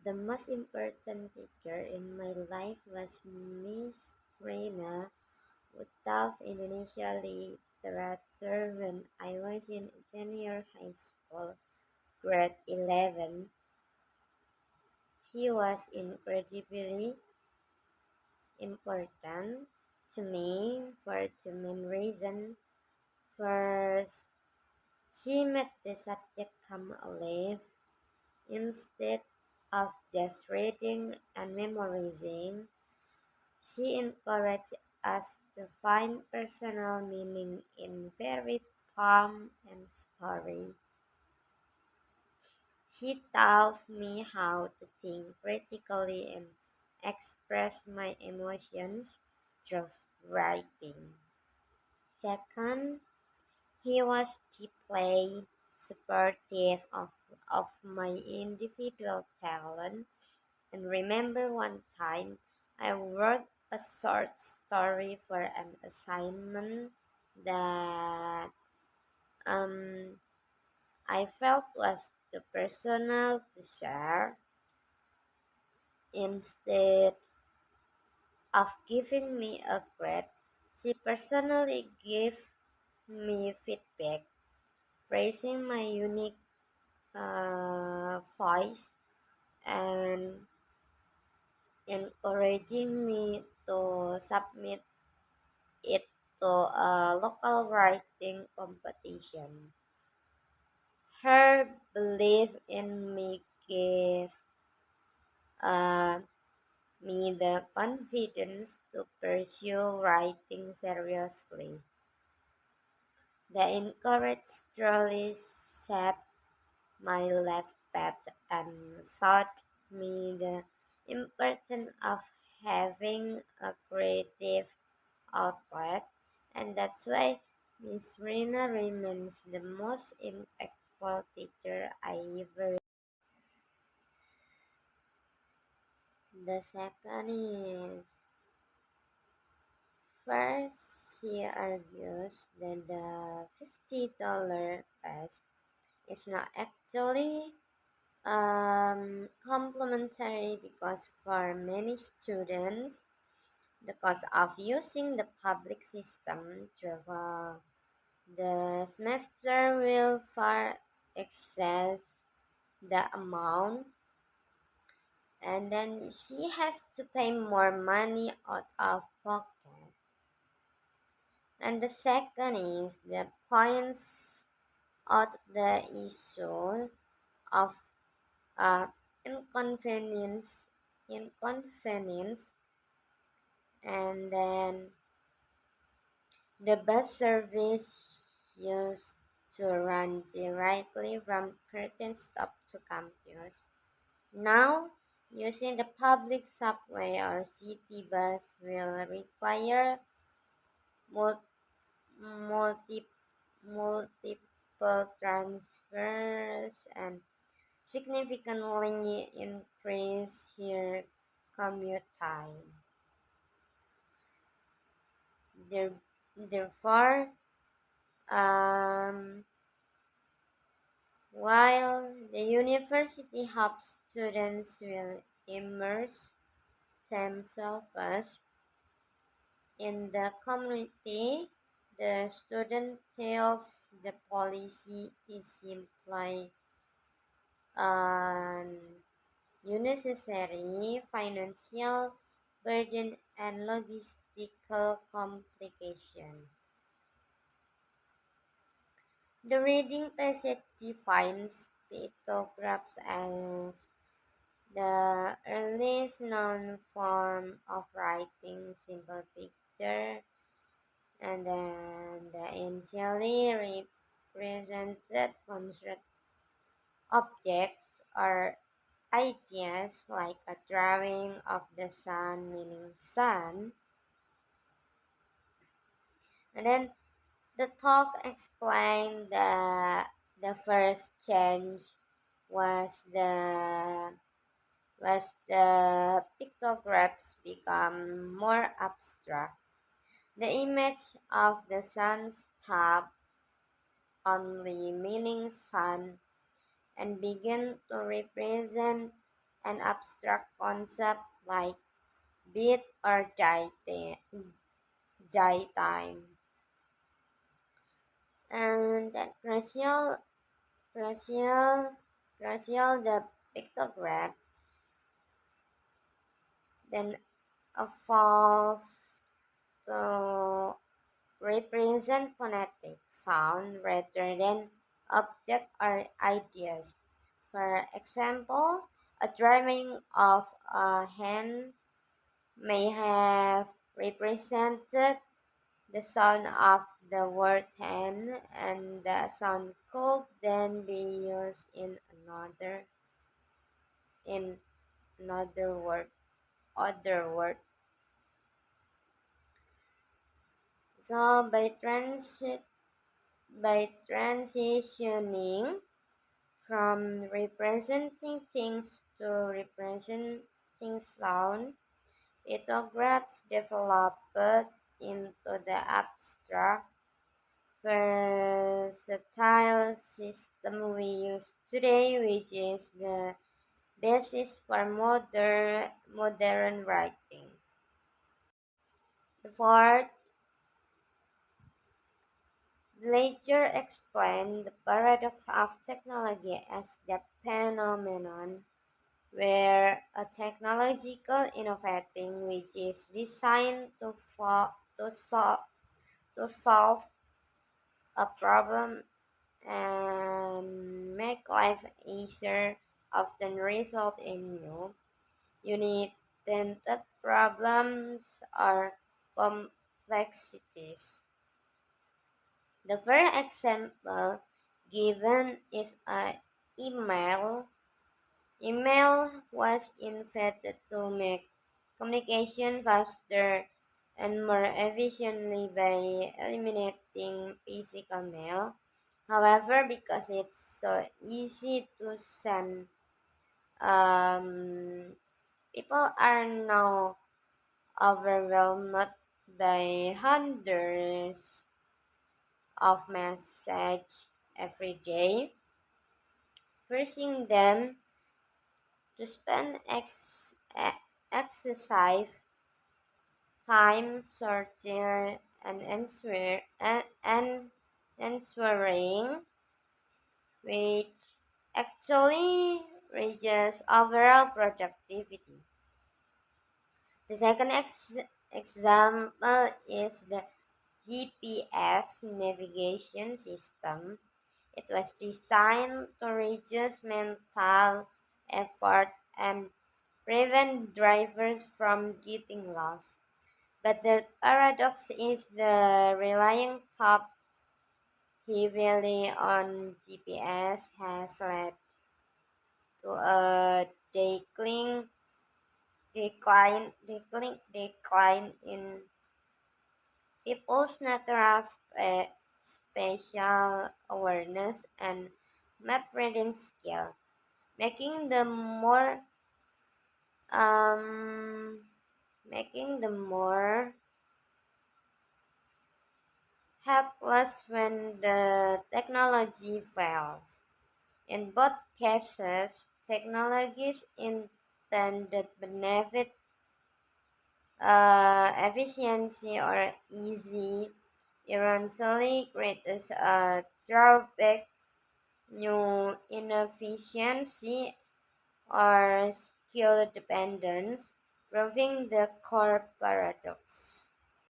The most important teacher in my life was Miss Reina, who taught Indonesia literature when I was in senior high school, grade 11. She was incredibly important to me for two main reasons. First, she made the subject come alive. Instead of just reading and memorizing, she encouraged us to find personal meaning in varied poem and story. She taught me how to think critically and express my emotions through writing. Second, he was deeply supportive of my individual talent. And remember one time I wrote a short story for an assignment that um, I felt was too personal to share. Instead of giving me a grade, she personally gave me feedback, praising my unique voice and encouraging me to submit it to a local writing competition. Her belief in me gave uh, me the confidence to pursue writing seriously. The encouragement truly shaped my life path and taught me the importance of having a creative outlet, and that's why Miss Rina remains the most impactful teacher I ever. The second is first, she argues that the $50 pass is not actually complementary because for many students, the cost of using the public system throughout the semester will far excess the amount, and then she has to pay more money out of pocket. And the second is the points out the issue of uh, inconvenience, inconvenience, and then the bus service used to run directly from Curtin Stop to campus. Now, using the public subway or city bus will require mul- multi- multiple transfers and significantly increase your commute time. There- Therefore, um, while the university helps students will immerse themselves in the community, the student tells the policy is simply an unnecessary financial burden and logistical complication. The reading passage defines pictographs as the earliest known form of writing simple picture, and then the initially represented construct objects or ideas like a drawing of the sun meaning sun, and then the talk explained that the first change was the pictographs become more abstract. The image of the sun stopped only meaning sun and began to represent an abstract concept like beat or die time. And then Gracial, Gracial the pictographs then evolved to represent phonetic sound rather than object or ideas. For example, a drawing of a hen may have represented the sound of the word hen, and the sound could then be used in another word other word. So by transitioning from representing things to representing sound, pictographs developed into the abstract, versatile system we use today, which is the basis for modern writing. The fourth, Leger explained the paradox of technology as the phenomenon where a technological innovating which is designed to solve a problem and make life easier often result in new, unique problems or complexities. The first example given is a email. Email was invented to make communication faster and more efficiently by eliminating physical mail. However, because it's so easy to send, um, people are now overwhelmed by hundreds of messages every day, forcing them to spend excessive time sorting and answering, which actually reduces overall productivity. The second example is the GPS navigation system. It was designed to reduce mental effort and prevent drivers from getting lost. But the paradox is the relying top heavily on GPS has led to a decline in people's natural spatial awareness and map reading skill, making them um more helpless when the technology fails. In both cases, technology's intended benefit, efficiency, or easy ironically creates a drawback, new inefficiency, or skill dependence, proving the core paradox.